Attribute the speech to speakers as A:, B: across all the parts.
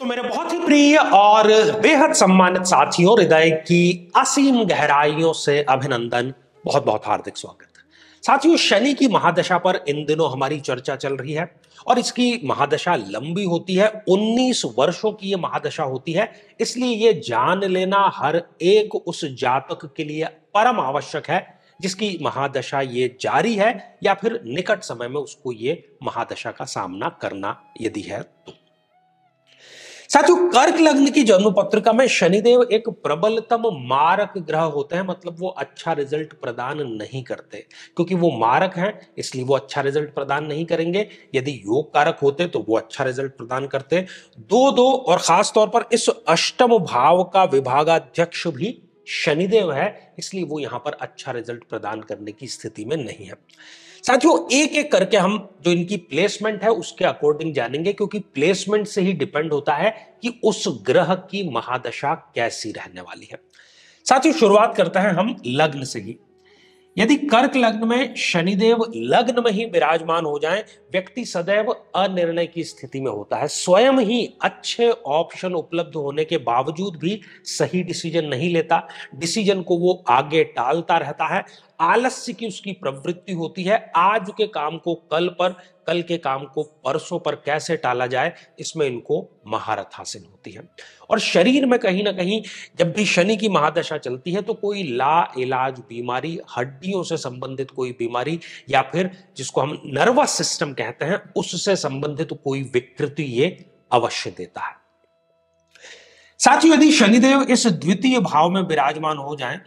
A: तो मेरे बहुत ही प्रिय और बेहद सम्मानित साथियों, हृदय की असीम गहराइयों से अभिनंदन, बहुत बहुत हार्दिक स्वागत। साथियों, शनि की महादशा पर इन दिनों हमारी चर्चा चल रही है और इसकी महादशा लंबी होती है। 19 वर्षों की ये महादशा होती है, इसलिए ये जान लेना हर एक उस जातक के लिए परम आवश्यक है जिसकी महादशा ये जारी है या फिर निकट समय में उसको ये महादशा का सामना करना यदि है तो। साथियों, कर्क लग्न की जन्म पत्रिका में शनिदेव एक प्रबलतम मारक ग्रह होते हैं, मतलब वो अच्छा रिजल्ट प्रदान नहीं करते। क्योंकि वो मारक हैं इसलिए वो अच्छा रिजल्ट प्रदान नहीं करेंगे। यदि योग कारक होते तो वो अच्छा रिजल्ट प्रदान करते। दो दो और खास तौर पर इस अष्टम भाव का विभागाध्यक्ष भी शनिदेव है, इसलिए वो यहां पर अच्छा रिजल्ट प्रदान करने की स्थिति में नहीं है। साथियों, एक एक करके हम जो इनकी प्लेसमेंट है उसके अकॉर्डिंग जानेंगे, क्योंकि प्लेसमेंट से ही डिपेंड होता है कि उस ग्रह की महादशा कैसी रहने वाली है। साथियों, शुरुआत करते हैं हम लग्न से ही। यदि कर्क लग्न में शनिदेव लग्न में ही विराजमान हो जाएं, व्यक्ति सदैव अनिर्णय की स्थिति में होता है। स्वयं ही अच्छे ऑप्शन उपलब्ध होने के बावजूद भी सही डिसीजन नहीं लेता। डिसीजन को वो आगे टालता रहता है। आलस्य की उसकी प्रवृत्ति होती है। आज के काम को कल पर, कल के काम को परसों पर कैसे टाला जाए, इसमें इनको महारत हासिल होती है। और शरीर में कहीं ना कहीं जब भी शनि की महादशा चलती है तो कोई ला इलाज बीमारी, हड्डियों से संबंधित कोई बीमारी या फिर जिसको हम नर्वस सिस्टम कहते हैं उससे संबंधित कोई विकृति ये अवश्य देता है। साथियों, यदि शनिदेव इस द्वितीय भाव में विराजमान हो जाएं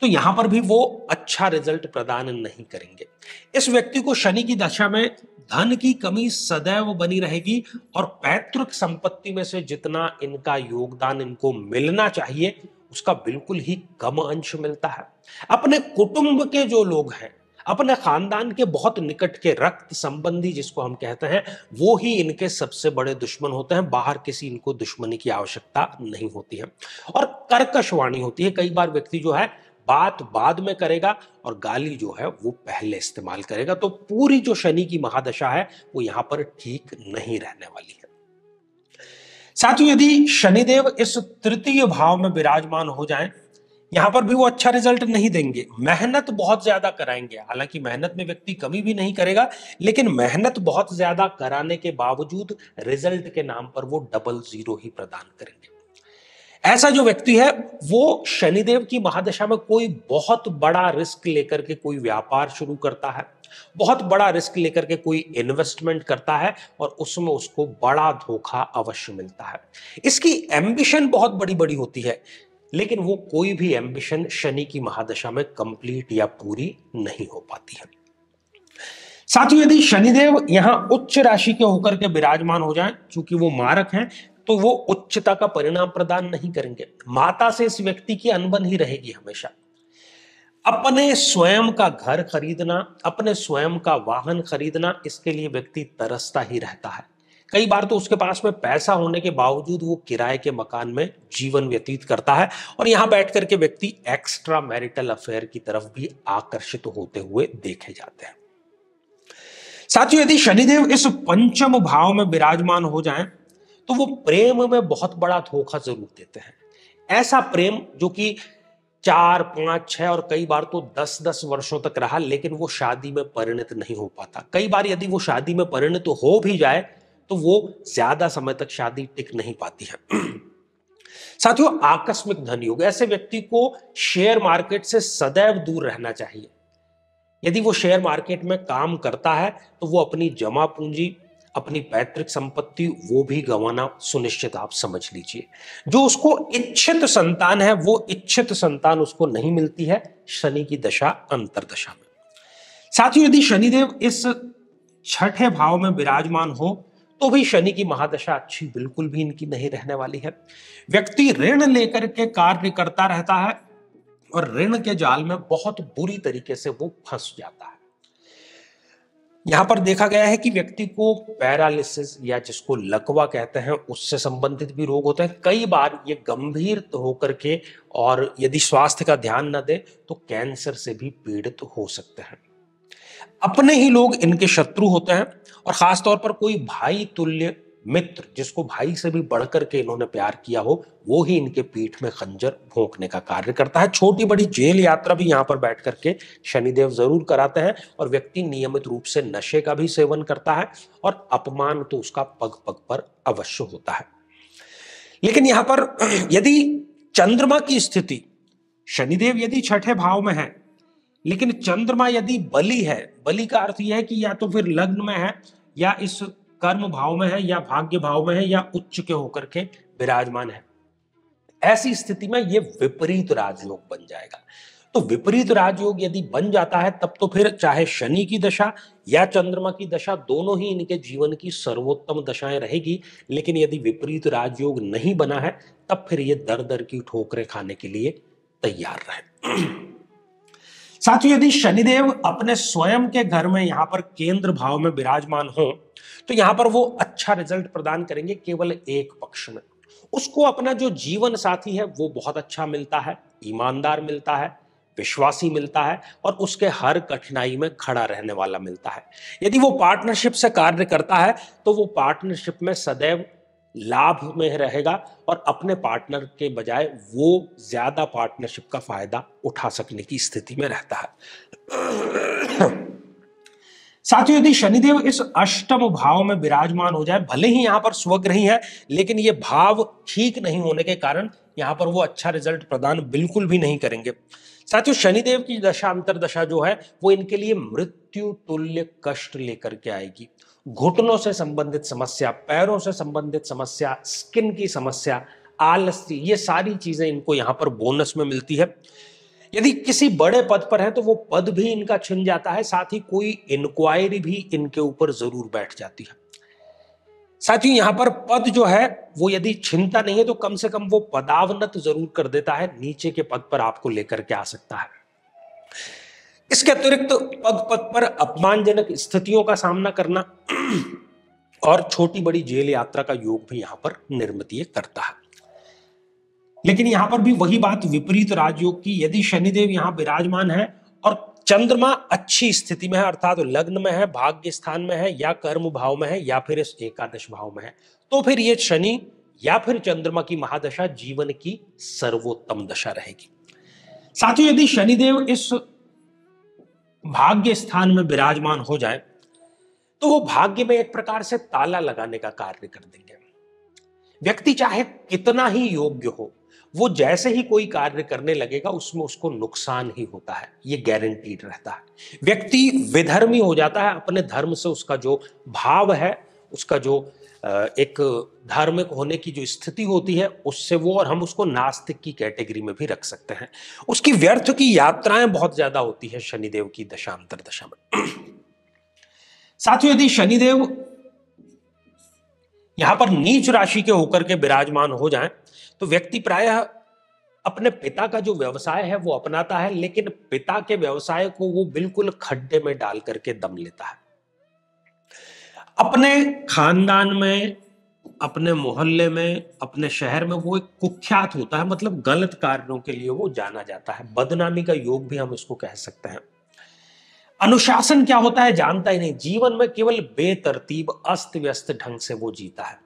A: तो यहां पर भी वो अच्छा रिजल्ट प्रदान नहीं करेंगे। इस व्यक्ति को शनि की दशा में धन की कमी सदैव बनी रहेगी और पैतृक संपत्ति में से जितना इनका योगदान इनको मिलना चाहिए उसका बिल्कुल ही कम अंश मिलता है। अपने कुटुंब के जो लोग हैं, अपने खानदान के बहुत निकट के रक्त संबंधी जिसको हम कहते हैं, वो ही इनके सबसे बड़े दुश्मन होते हैं। बाहर किसी इनको दुश्मनी की आवश्यकता नहीं होती है और कर्कश वाणी होती है। कई बार व्यक्ति जो है बात बाद में करेगा और गाली जो है वो पहले इस्तेमाल करेगा। तो पूरी जो शनि की महादशा है वो यहां पर ठीक नहीं रहने वाली है। साथियों, यदि शनिदेव इस तृतीय भाव में विराजमान हो जाएं, यहां पर भी वो अच्छा रिजल्ट नहीं देंगे। मेहनत बहुत ज्यादा कराएंगे, हालांकि मेहनत में व्यक्ति कमी भी नहीं करेगा, लेकिन मेहनत बहुत ज्यादा कराने के बावजूद रिजल्ट के नाम पर वो डबल जीरो ही प्रदान करेंगे। ऐसा जो व्यक्ति है वो शनिदेव की महादशा में कोई बहुत बड़ा रिस्क लेकर के कोई व्यापार शुरू करता है, बहुत बड़ा रिस्क लेकर के कोई इन्वेस्टमेंट करता है और उसमें उसको बड़ा धोखा अवश्य मिलता है। इसकी एम्बिशन बहुत बड़ी बड़ी होती है, लेकिन वो कोई भी एम्बिशन शनि की महादशा में कंप्लीट या पूरी नहीं हो पाती है। साथियों, यदि शनिदेव यहां उच्च राशि के होकर के विराजमान हो जाएं, चूंकि वो मारक हैं, तो वो उच्चता का परिणाम प्रदान नहीं करेंगे। माता से इस व्यक्ति की अनबन ही रहेगी हमेशा। अपने स्वयं का घर खरीदना, अपने स्वयं का वाहन खरीदना, इसके लिए व्यक्ति तरसता ही रहता है। कई बार तो उसके पास में पैसा होने के बावजूद वो किराए के मकान में जीवन व्यतीत करता है और यहां बैठ करके व्यक्ति एक्स्ट्रा मैरिटल अफेयर की तरफ भी आकर्षित होते हुए देखे जाते हैं। साथियों, यदि शनिदेव इस पंचम भाव में विराजमान हो जाएं तो वो प्रेम में बहुत बड़ा धोखा जरूर देते हैं। ऐसा प्रेम जो कि 4, 5, 6 और कई बार तो 10-10 वर्षों तक रहा, लेकिन वो शादी में परिणत नहीं हो पाता। कई बार यदि वो शादी में परिणत हो भी जाए तो वो ज्यादा समय तक शादी टिक नहीं पाती है। साथियों, आकस्मिक धन योग, ऐसे व्यक्ति को शेयर मार्केट से सदैव दूर रहना चाहिए। यदि वो शेयर मार्केट में काम करता है तो वो अपनी जमा पूंजी, अपनी पैतृक संपत्ति वो भी गंवाना सुनिश्चित आप समझ लीजिए। जो उसको इच्छित संतान है वो इच्छित संतान उसको नहीं मिलती है शनि की दशा अंतरदशा में। साथियों, यदि शनिदेव इस छठे भाव में विराजमान हो तो भी शनि की महादशा अच्छी बिल्कुल भी इनकी नहीं रहने वाली है। व्यक्ति ऋण लेकर के कार्य करता रहता है और ऋण के जाल में बहुत बुरी तरीके से वो फंस जाता है। यहां पर देखा गया है कि व्यक्ति को पैरालिसिस या जिसको लकवा कहते हैं उससे संबंधित भी रोग होते हैं। कई बार ये गंभीर होकर के और यदि स्वास्थ्य का ध्यान न दे तो कैंसर से भी पीड़ित हो सकते हैं। अपने ही लोग इनके शत्रु होते हैं और खासतौर पर कोई भाई तुल्य मित्र, जिसको भाई से भी बढ़कर के इन्होंने प्यार किया हो, वो ही इनके पीठ में खंजर भोंकने का कार्य करता है। छोटी बड़ी जेल यात्रा भी यहाँ पर बैठ करके शनिदेव जरूर कराते हैं। और व्यक्ति नियमित रूप से नशे का भी सेवन करता है और अपमान तो उसका पग पग पर अवश्य होता है। लेकिन यहां पर यदि चंद्रमा की स्थिति, शनिदेव यदि छठे भाव में है लेकिन चंद्रमा यदि बली है, बली का अर्थ यह है कि या तो फिर लग्न में है या इस कर्म भाव में है या भाग्य भाव में है या उच्च के होकर के विराजमान है, ऐसी स्थिति में यह विपरीत राजयोग बन जाएगा। तो विपरीत राजयोग यदि बन जाता है तब तो फिर चाहे शनि की दशा या चंद्रमा की दशा, दोनों ही इनके जीवन की सर्वोत्तम दशाएं रहेगी। लेकिन यदि विपरीत राजयोग नहीं बना है तब फिर ये दर दर की ठोकरें खाने के लिए तैयार रहे। साथियों, यदि शनिदेव अपने स्वयं के घर में यहां पर केंद्र भाव में विराजमान हो तो यहां पर वो अच्छा रिजल्ट प्रदान करेंगे केवल एक पक्ष में। उसको अपना जो जीवन साथी है वो बहुत अच्छा मिलता है, ईमानदार मिलता है, विश्वासी मिलता है और उसके हर कठिनाई में खड़ा रहने वाला मिलता है। यदि वो पार्टनरशिप से कार्य करता है तो वो पार्टनरशिप में सदैव लाभ में रहेगा और अपने पार्टनर के बजाय वो ज्यादा पार्टनरशिप का फायदा उठा सकने की स्थिति में रहता है। साथियों, यदि शनिदेव इस अष्टम भाव में विराजमान हो जाए, भले ही यहां पर स्वग्रही है लेकिन ये भाव ठीक नहीं होने के कारण यहां पर वो अच्छा रिजल्ट प्रदान बिल्कुल भी नहीं करेंगे। साथियों, शनिदेव की दशा अंतरदशा जो है वो इनके लिए मृत्यु तुल्य कष्ट लेकर के आएगी। घुटनों से संबंधित समस्या, पैरों से संबंधित समस्या, स्किन की समस्या, आलस्य, ये सारी चीजें इनको यहां पर बोनस में मिलती है। यदि किसी बड़े पद पर है तो वो पद भी इनका छिन जाता है, साथ ही कोई इंक्वायरी भी इनके ऊपर जरूर बैठ जाती है। साथियों, यहां पर पद जो है वो यदि छिनता नहीं है तो कम से कम वो पदावनत जरूर कर देता है, नीचे के पद पर आपको लेकर के आ सकता है। इसके अतिरिक्त पद पद पर अपमानजनक स्थितियों का सामना करना और छोटी बड़ी जेल यात्रा का योग भी यहां पर निर्मित करता है। लेकिन यहां पर भी वही बात विपरीत राजयोग की, यदि शनिदेव यहां विराजमान है और चंद्रमा अच्छी स्थिति में है अर्थात तो लग्न में है, भाग्य स्थान में है या कर्म भाव में है या फिर इस एकादश भाव में है, तो फिर ये शनि या फिर चंद्रमा की महादशा जीवन की सर्वोत्तम दशा रहेगी। साथियों, यदि शनिदेव इस भाग्य स्थान में विराजमान हो जाए तो वो भाग्य में एक प्रकार से ताला लगाने का कार्य कर देंगे। व्यक्ति चाहे कितना ही योग्य हो, वो जैसे ही कोई कार्य करने लगेगा उसमें उसको नुकसान ही होता है, ये गारंटीड रहता है। व्यक्ति विधर्मी हो जाता है, अपने धर्म से उसका जो भाव है, उसका जो एक धार्मिक होने की जो स्थिति होती है उससे वो, और हम उसको नास्तिक की कैटेगरी में भी रख सकते हैं। उसकी व्यर्थ की यात्राएं बहुत ज्यादा होती है शनिदेव की दशांतर दशा में। साथियों, यदि शनिदेव यहां पर नीच राशि के होकर के विराजमान हो जाएं तो व्यक्ति प्रायः अपने पिता का जो व्यवसाय है वो अपनाता है, लेकिन पिता के व्यवसाय को वो बिल्कुल खड्डे में डाल करके दम लेता है। अपने खानदान में, अपने मोहल्ले में, अपने शहर में वो एक कुख्यात होता है, मतलब गलत कार्यों के लिए वो जाना जाता है। बदनामी का योग भी हम इसको कह सकते हैं। अनुशासन क्या होता है जानता ही नहीं, जीवन में केवल बेतरतीब अस्त व्यस्त ढंग से वो जीता है।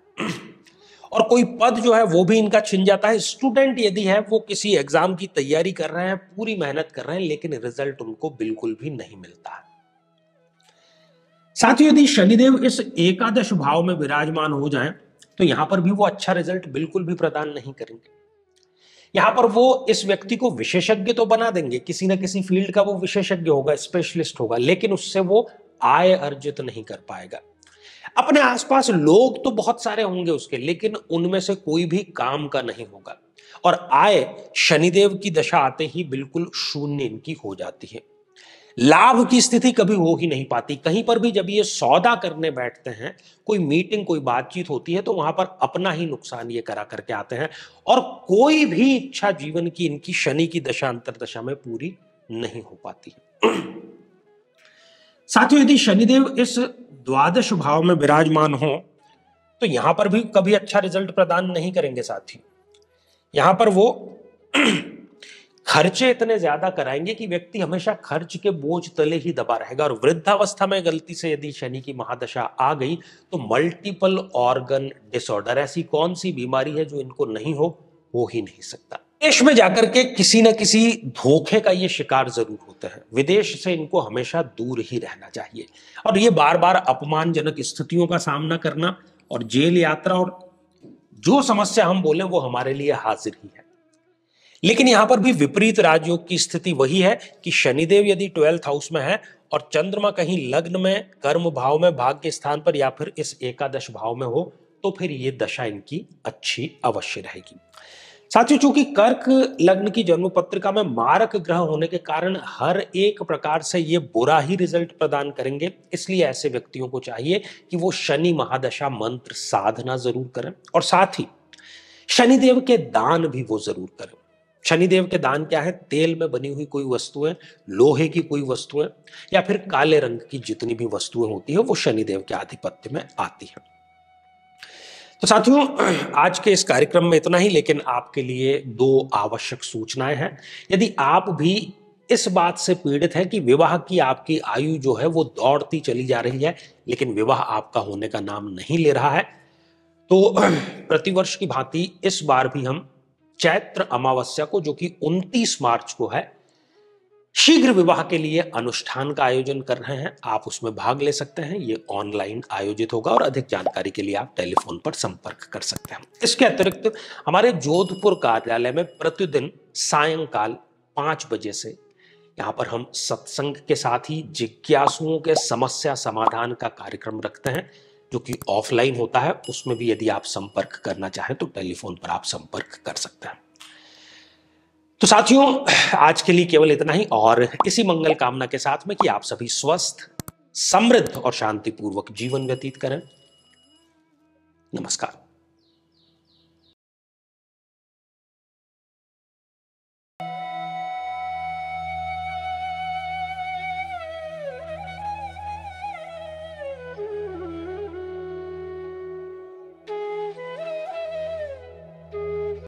A: और कोई पद जो है वो भी इनका छिन जाता है। स्टूडेंट यदि है वो किसी एग्जाम की तैयारी कर रहे हैं, पूरी मेहनत कर रहे हैं, लेकिन रिजल्ट उनको बिल्कुल भी नहीं मिलता है। साथियों, यदि शनिदेव इस एकादश भाव में विराजमान हो जाएं तो यहां पर भी वो अच्छा रिजल्ट बिल्कुल भी प्रदान नहीं करेंगे। यहां पर वो इस व्यक्ति को विशेषज्ञ तो बना देंगे, किसी ना किसी फील्ड का वो विशेषज्ञ होगा, स्पेशलिस्ट होगा, लेकिन उससे वो आय अर्जित नहीं कर पाएगा। अपने आसपास लोग तो बहुत सारे होंगे उसके, लेकिन उनमें से कोई भी काम का नहीं होगा और आय शनिदेव की दशा आते ही बिल्कुल शून्य इनकी हो जाती है। लाभ की स्थिति कभी हो ही नहीं पाती। कहीं पर भी जब ये सौदा करने बैठते हैं, कोई मीटिंग, कोई बातचीत होती है, तो वहां पर अपना ही नुकसान ये करा करके आते हैं और कोई भी इच्छा जीवन की इनकी शनि की दशा अंतरदशा में पूरी नहीं हो पाती। साथियों, यदि शनिदेव इस द्वादश भाव में विराजमान हो तो यहां पर भी कभी अच्छा रिजल्ट प्रदान नहीं करेंगे। साथी, यहां पर वो खर्चे इतने ज्यादा कराएंगे कि व्यक्ति हमेशा खर्च के बोझ तले ही दबा रहेगा। और वृद्धावस्था में गलती से यदि शनि की महादशा आ गई तो मल्टीपल ऑर्गन डिसऑर्डर, ऐसी कौन सी बीमारी है जो इनको नहीं हो ही नहीं सकता। देश में जाकर के किसी न किसी धोखे का ये शिकार जरूर होते हैं। विदेश से इनको हमेशा दूर ही रहना चाहिए। और ये बार बार अपमानजनक स्थितियों का सामना करना और जेल यात्रा और जो समस्या हम बोले वो हमारे लिए हाजिर ही है। लेकिन यहां पर भी विपरीत राजयोग की स्थिति वही है कि शनिदेव यदि 12th हाउस में है और चंद्रमा कहीं लग्न में, कर्म भाव में, भाग्य स्थान पर या फिर इस एकादश भाव में हो तो फिर ये दशा इनकी अच्छी अवश्य रहेगी। साथियों, चूंकि कर्क लग्न की जन्म पत्रिका में मारक ग्रह होने के कारण हर एक प्रकार से ये बुरा ही रिजल्ट प्रदान करेंगे, इसलिए ऐसे व्यक्तियों को चाहिए कि वो शनि महादशा मंत्र साधना जरूर करें और साथ ही शनिदेव के दान भी वो जरूर करें। शनिदेव के दान क्या है? तेल में बनी हुई कोई वस्तुएं, लोहे की कोई वस्तुएं या फिर काले रंग की जितनी भी वस्तुएं होती है वो शनिदेव के आधिपत्य में आती है। तो साथियों, आज के इस कार्यक्रम में इतना ही, लेकिन आपके लिए 2 आवश्यक सूचनाएं हैं। यदि आप भी इस बात से पीड़ित हैं कि विवाह की आपकी आयु जो है वो दौड़ती चली जा रही है लेकिन विवाह आपका होने का नाम नहीं ले रहा है, तो प्रतिवर्ष की भांति इस बार भी हम चैत्र अमावस्या को, जो कि 29 मार्च को है, शीघ्र विवाह के लिए अनुष्ठान का आयोजन कर रहे हैं। आप उसमें भाग ले सकते हैं। ये ऑनलाइन आयोजित होगा और अधिक जानकारी के लिए आप टेलीफोन पर संपर्क कर सकते हैं। इसके अतिरिक्त हमारे जोधपुर कार्यालय में प्रतिदिन सायंकाल 5 बजे से यहाँ पर हम सत्संग के साथ ही जिज्ञासुओं के समस्या समाधान का कार्यक्रम रखते हैं, जो कि ऑफलाइन होता है। उसमें भी यदि आप संपर्क करना चाहें तो टेलीफोन पर आप संपर्क कर सकते हैं। तो साथियों, आज के लिए केवल इतना ही और इसी मंगल कामना के साथ में कि आप सभी स्वस्थ, समृद्ध और शांतिपूर्वक जीवन व्यतीत करें। नमस्कार।